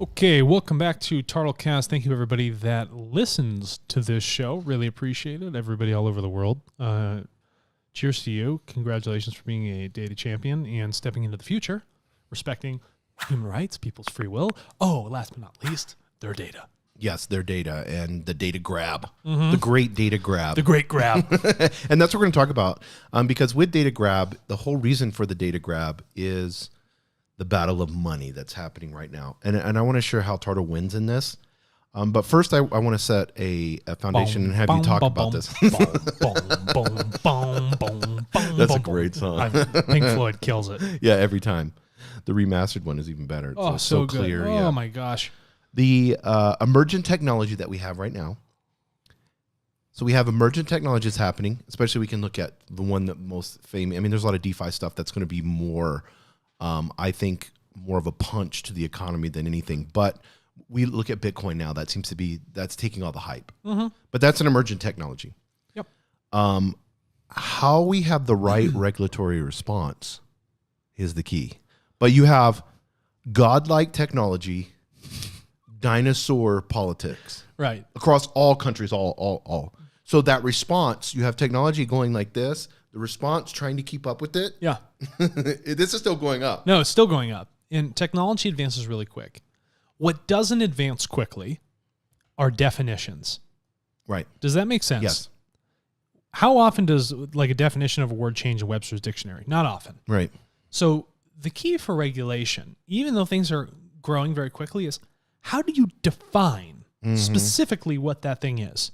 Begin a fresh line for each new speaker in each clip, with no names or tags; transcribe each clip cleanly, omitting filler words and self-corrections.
Okay, welcome back to TartleCast. Thank you, everybody that listens to this show. Really appreciate it. Everybody all over the world. Cheers to you. Congratulations for being a data champion and stepping into the future, respecting human rights, people's free will. Oh, last but not least, their data.
Yes, their data and the data grab, the great data grab.
The great grab.
And that's what we're going to talk about. Because with data grab, the whole reason for the data grab is the battle of money that's happening right now. And I want to share how Tartle wins in this. But first, I want to set a foundation and have you talk about this. That's a great song.
Pink Floyd kills it.
Yeah, every time. The remastered one is even better.
It's so
clear.
Good. Oh, my gosh.
The emergent technology that we have right now. So we have emergent technologies happening, especially we can look at the one that most famous. I mean, there's a lot of DeFi stuff that's going to be more, I think, more of a punch to the economy than anything. But we look at Bitcoin now. That seems to be, that's taking all the hype. But that's an emergent technology.
Yep.
How we have the right regulatory response is the key. But you have godlike technology, dinosaur politics,
right,
across all countries, all. So that response, you have technology going like this, the response trying to keep up with it.
Yeah.
This is still going up.
No, it's still going up. And technology advances really quick. What doesn't advance quickly are definitions.
Right.
Does that make sense?
Yes.
How often does like a definition of a word change in Webster's dictionary? Not often.
Right.
So the key for regulation, even though things are growing very quickly, is how do you define specifically what that thing is?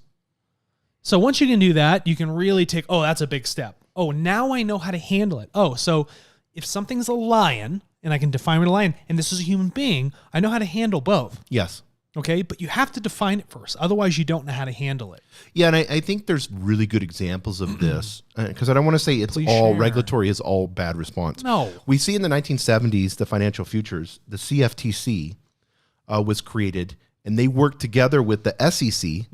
So once you can do that, you can really take, oh, that's a big step. Oh, now I know how to handle it. Oh, so if something's a lion and I can define what a lion, and this is a human being, I know how to handle both.
Yes.
Okay, but you have to define it first. Otherwise, you don't know how to handle it.
Yeah, and I think there's really good examples of this, because I don't want to say it's regulatory is all bad response.
No.
We see in the 1970s, the financial futures, the CFTC was created, and they worked together with the SEC,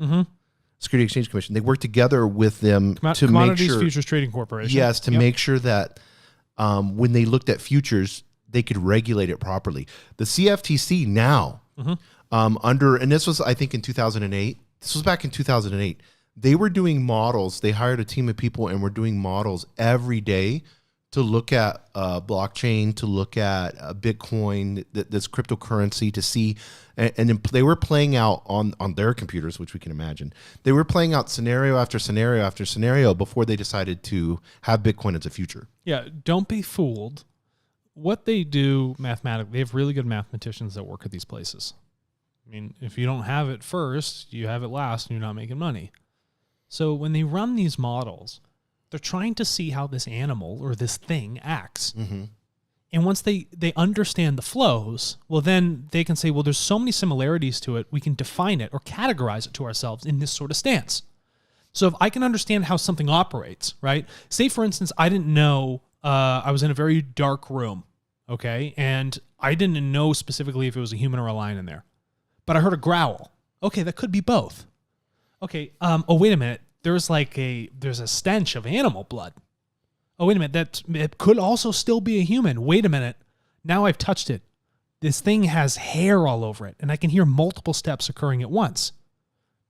Security Exchange Commission. They worked together with them to make sure...
Commodities Futures Trading Corporation.
Yes, to make sure that when they looked at futures, they could regulate it properly. The CFTC now... and this was, I think, in 2008. This was back in 2008. They were doing models. They hired a team of people and were doing models every day to look at blockchain, to look at Bitcoin, this cryptocurrency, to see. And then they were playing out on their computers, which we can imagine. They were playing out scenario after scenario after scenario before they decided to have Bitcoin as a future.
Yeah, don't be fooled. What they do mathematically, they have really good mathematicians that work at these places. I mean, if you don't have it first, you have it last, and you're not making money. So when they run these models, they're trying to see how this animal or this thing acts. And once they understand the flows, well, then they can say, well, there's so many similarities to it, we can define it or categorize it to ourselves in this sort of stance. So if I can understand how something operates, right? Say, for instance, I didn't know, I was in a very dark room, okay? And I didn't know specifically if it was a human or a lion in there. But I heard a growl. Okay, that could be both. Okay, oh, wait a minute. There's a stench of animal blood. Oh, wait a minute. It could also still be a human. Wait a minute. Now I've touched it. This thing has hair all over it, and I can hear multiple steps occurring at once.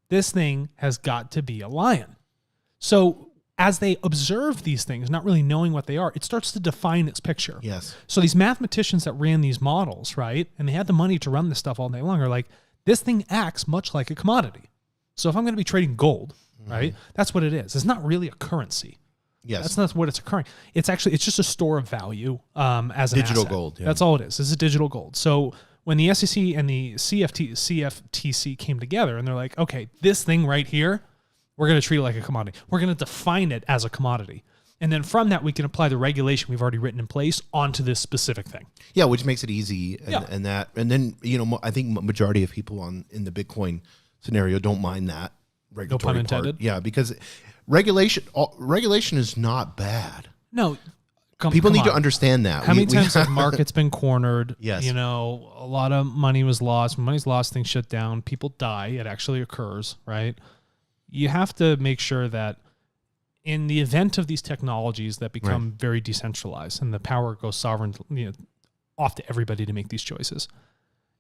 This thing has got to be a lion. So as they observe these things, not really knowing what they are, it starts to define its picture.
Yes.
So these mathematicians that ran these models, right, and they had the money to run this stuff all day long, are like, this thing acts much like a commodity. So if I'm going to be trading gold, right, that's what it is. It's not really a currency.
Yes.
That's not what it's occurring. It's just a store of value as an
digital
asset.
Gold. Yeah.
That's all it is. It's a digital gold. So when the SEC and the CFTC came together and they're like, okay, this thing right here, we're going to treat it like a commodity. We're going to define it as a commodity. And then from that, we can apply the regulation we've already written in place onto this specific thing.
Yeah, which makes it easy. And then, I think majority of people in the Bitcoin scenario don't mind that regulatory
No pun intended.
part. Yeah, because regulation is not bad.
No.
People need to understand that.
How many times have markets been cornered?
Yes.
A lot of money was lost. When money's lost, things shut down. People die. It actually occurs, right? You have to make sure that in the event of these technologies that become very decentralized and the power goes sovereign, off to everybody to make these choices,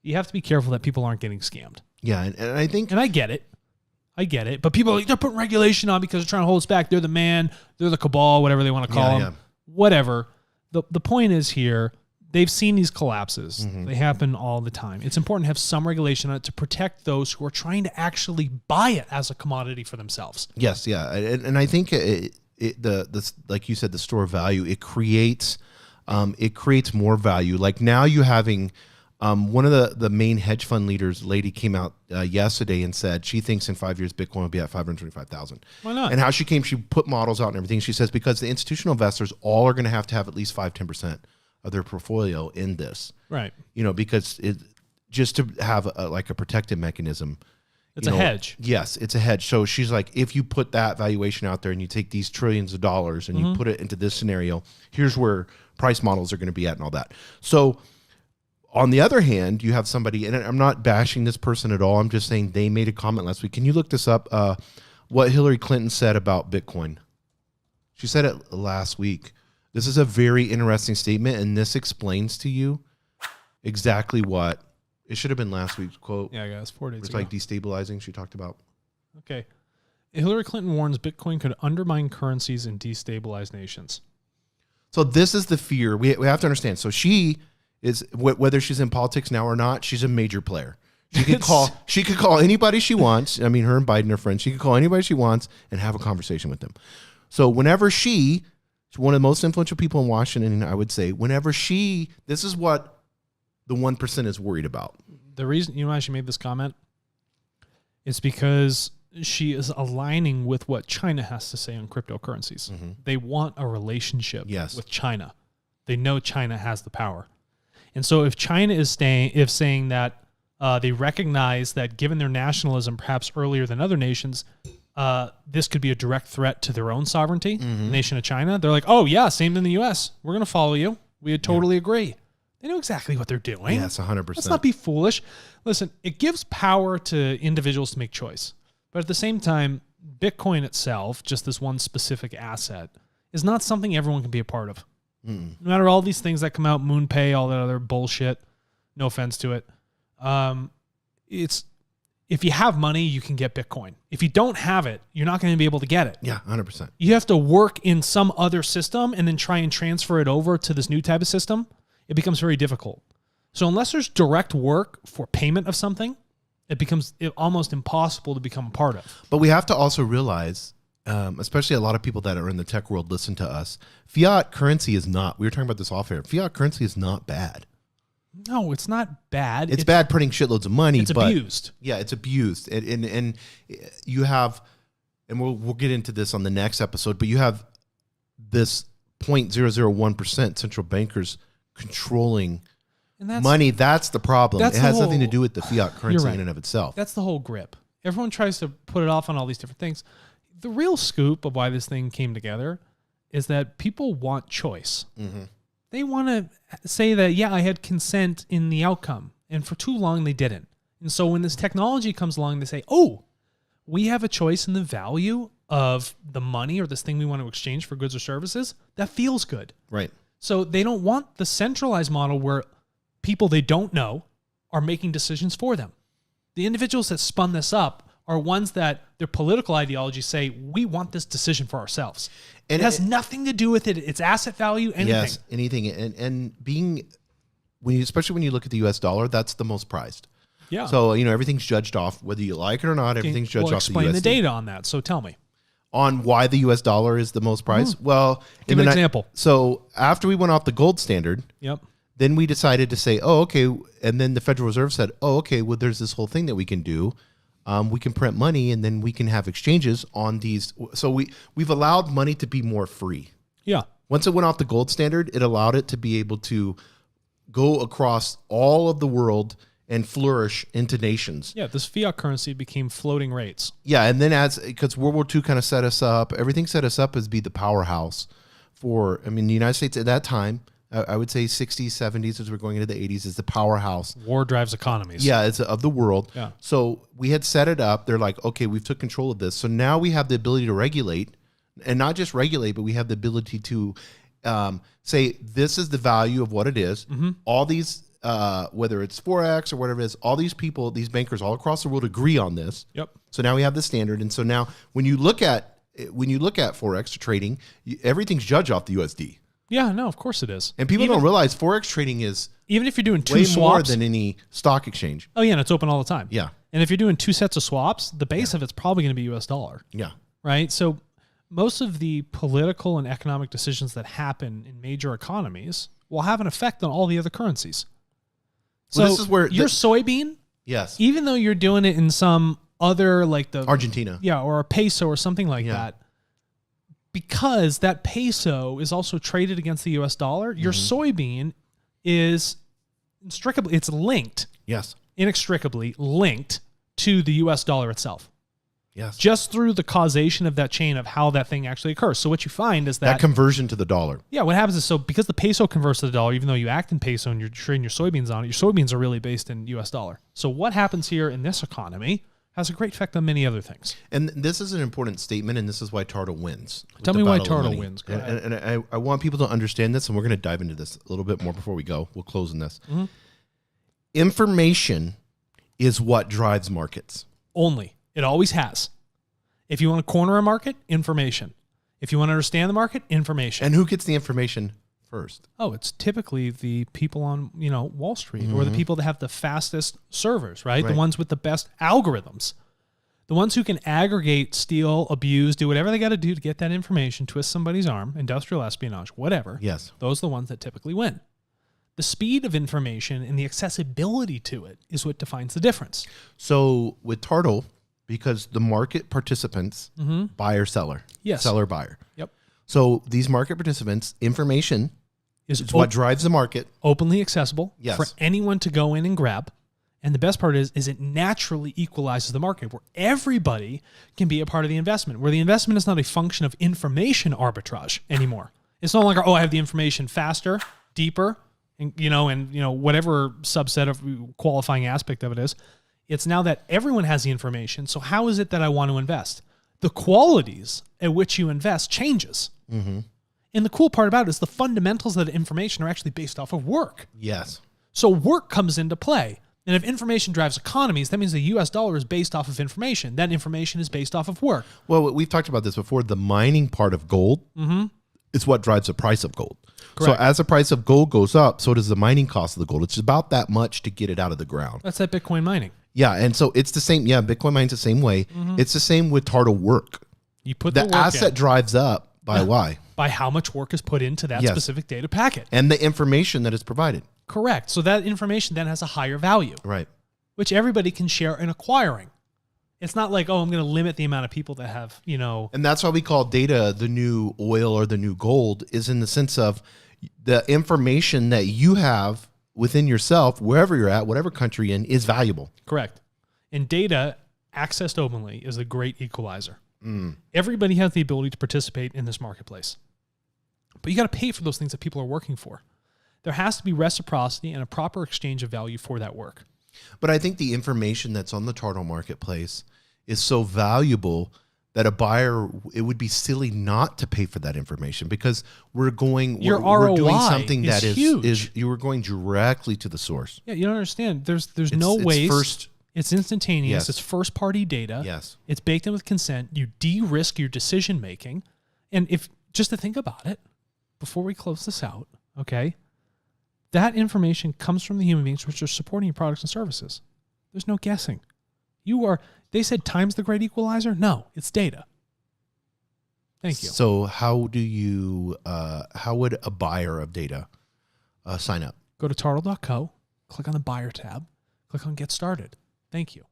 you have to be careful that people aren't getting scammed.
Yeah, and I think...
And I get it. But people are like, they're putting regulation on because they're trying to hold us back. They're the man. They're the cabal, whatever they want to call them. Whatever. The point is here, they've seen these collapses. They happen all the time. It's important to have some regulation on it to protect those who are trying to actually buy it as a commodity for themselves.
Yes, yeah. And I think the like you said, the store of value, it creates more value. Like now you having... one of the main hedge fund leaders, lady, came out yesterday and said she thinks in 5 years Bitcoin will be at 525,000.
Why not?
And how she put models out and everything. She says because the institutional investors all are going to have at least 5-10% of their portfolio in this,
right?
Because just to have a protective mechanism.
It's a hedge.
Yes, it's a hedge. So she's like, if you put that valuation out there and you take these trillions of dollars and you put it into this scenario, here's where price models are going to be at and all that. So. On the other hand, you have somebody, and I'm not bashing this person at all. I'm just saying they made a comment last week. Can you look this up? What Hillary Clinton said about Bitcoin. She said it last week. This is a very interesting statement, and this explains to you exactly what it should have been last week's quote.
Yeah, guys, 4 days ago.
It's like destabilizing. She talked about.
Okay. Hillary Clinton warns Bitcoin could undermine currencies and destabilize nations.
So this is the fear we have to understand. So she is, whether she's in politics now or not, she's a major player. She could call anybody she wants. I mean, her and Biden are friends. She could call anybody she wants and have a conversation with them. So whenever she's one of the most influential people in Washington, I would say, this is what the 1% is worried about.
The reason, why she made this comment? It's because she is aligning with what China has to say on cryptocurrencies. They want a relationship with China. They know China has the power. And so if China is saying that they recognize that given their nationalism perhaps earlier than other nations, this could be a direct threat to their own sovereignty, the nation of China, they're like, oh, yeah, same in the U.S. We're going to follow you. We totally agree. They know exactly what they're doing.
Yes, 100%.
Let's not be foolish. Listen, it gives power to individuals to make choice. But at the same time, Bitcoin itself, just this one specific asset, is not something everyone can be a part of. No matter all these things that come out, MoonPay, all that other bullshit, no offense to it. It's if you have money, you can get Bitcoin. If you don't have it, you're not going to be able to get it.
Yeah, 100%.
You have to work in some other system and then try and transfer it over to this new type of system. It becomes very difficult. So unless there's direct work for payment of something, it becomes almost impossible to become a part of.
But we have to also realize, especially a lot of people that are in the tech world listen to us, fiat currency is not, we were talking about this off air, fiat currency is not bad.
No, it's not bad.
It's bad printing shitloads of money.
It's abused.
Yeah, it's abused. And you have, and we'll get into this on the next episode, but you have this 0.001% central bankers controlling money. That's the problem. It has nothing to do with the fiat currency in and of itself.
That's the whole grip. Everyone tries to put it off on all these different things. The real scoop of why this thing came together is that people want choice. They want to say that, yeah, I had consent in the outcome. And for too long, they didn't. And so when this technology comes along, they say, oh, we have a choice in the value of the money or this thing we want to exchange for goods or services. That feels good.
Right.
So they don't want the centralized model where people they don't know are making decisions for them. The individuals that spun this up are ones that their political ideologies say, we want this decision for ourselves. And it has nothing to do with its asset value, anything.
Yes, anything. And being, especially when you look at the US dollar, that's the most prized.
Yeah.
So, everything's judged off, whether you like it or not, everything's judged off the USD.
Explain the data on that. So tell me.
On why the US dollar is the most prized? Well,
give an example.
So after we went off the gold standard, then we decided to say, oh, okay. And then the Federal Reserve said, oh, okay, well, there's this whole thing that we can do. We can print money and then we can have exchanges on these. So we've allowed money to be more free.
Yeah.
Once it went off the gold standard, it allowed it to be able to go across all of the world and flourish into nations.
Yeah, this fiat currency became floating rates.
Yeah, and then because World War II kind of set us up, everything set us up as be the powerhouse for, the United States at that time, I would say 60s, 70s, as we're going into the 80s, is the powerhouse.
War drives economies.
Yeah, it's of the world.
Yeah.
So we had set it up. They're like, okay, we've took control of this. So now we have the ability to regulate, and not just regulate, but we have the ability to say, this is the value of what it is. All these whether it's Forex or whatever it is, all these people, these bankers all across the world agree on this.
Yep.
So now we have the standard. And so now when you look at Forex trading, everything's judged off the USD.
Yeah, no, of course it is.
And people don't realize Forex trading is
even if you're doing two
way
swaps
more than any stock exchange.
Oh yeah, and it's open all the time.
Yeah.
And if you're doing two sets of swaps, the base of it's probably going to be US dollar.
Yeah.
Right? So most of the political and economic decisions that happen in major economies will have an effect on all the other currencies. So
this is where
your soybean,
yes,
even though you're doing it in some other like the
Argentina.
Yeah, or a peso or something like that. Because that peso is also traded against the US dollar, your soybean is inextricably linked to the US dollar itself.
Yes.
Just through the causation of that chain of how that thing actually occurs. So what you find is that
conversion to the dollar.
Yeah, what happens is, so because the peso converts to the dollar, even though you act in peso and you're trading your soybeans on it, your soybeans are really based in US dollar. So what happens here in this economy has a great effect on many other things.
And this is an important statement, and this is why Turtle wins.
Tell me why Turtle wins.
And I want people to understand this, and we're going to dive into this a little bit more before we go. We'll close on this. Mm-hmm. Information is what drives markets.
Only. It always has. If you want to corner a market, information. If you want to understand the market, information.
And who gets the information first?
Oh, it's typically the people on, Wall Street or the people that have the fastest servers, right? The ones with the best algorithms. The ones who can aggregate, steal, abuse, do whatever they got to do to get that information, twist somebody's arm, industrial espionage, whatever.
Yes.
Those are the ones that typically win. The speed of information and the accessibility to it is what defines the difference.
So with Turtle, because the market participants, buyer, seller, seller, buyer.
Yep.
So these market participants, information is what drives the market.
Openly accessible for
Yes.
anyone to go in and grab. And the best part is it naturally equalizes the market where everybody can be a part of the investment, where the investment is not a function of information arbitrage anymore. It's no longer, I have the information faster, deeper, and whatever subset of qualifying aspect of it is. It's now that everyone has the information. So how is it that I want to invest? The qualities at which you invest changes. Mm-hmm. And the cool part about it is the fundamentals of the information are actually based off of work.
Yes.
So work comes into play. And if information drives economies, that means the US dollar is based off of information. That information is based off of work.
Well, we've talked about this before. The mining part of gold is what drives the price of gold. Correct. So as the price of gold goes up, so does the mining cost of the gold. It's about that much to get it out of the ground.
That's that Bitcoin mining.
Yeah, and so it's the same. Yeah, Bitcoin mine's the same way. It's the same with Turtle work.
You put
the asset drives up by why?
By how much work is put into that specific data packet.
And the information that is provided.
Correct. So that information then has a higher value.
Right.
Which everybody can share in acquiring. It's not like, I'm going to limit the amount of people that have,
And that's why we call data the new oil or the new gold, is in the sense of the information that you have within yourself, wherever you're at, whatever country you're in, is valuable.
Correct. And data accessed openly is a great equalizer. Everybody has the ability to participate in this marketplace. But you got to pay for those things that people are working for. There has to be reciprocity and a proper exchange of value for that work.
But I think the information that's on the Turtle marketplace is so valuable that a buyer, it would be silly not to pay for that information, because we're doing something that is huge. You were going directly to the source.
Yeah, you don't understand. There's no waste. It's instantaneous.
Yes.
It's first party data.
Yes.
It's baked in with consent. You de-risk your decision making. And if just to think about it, before we close this out, okay, that information comes from the human beings which are supporting your products and services. There's no guessing. They said time's the great equalizer. No, it's data. Thank you.
So how would a buyer of data sign up?
Go to turtle.co, click on the buyer tab, click on get started. Thank you.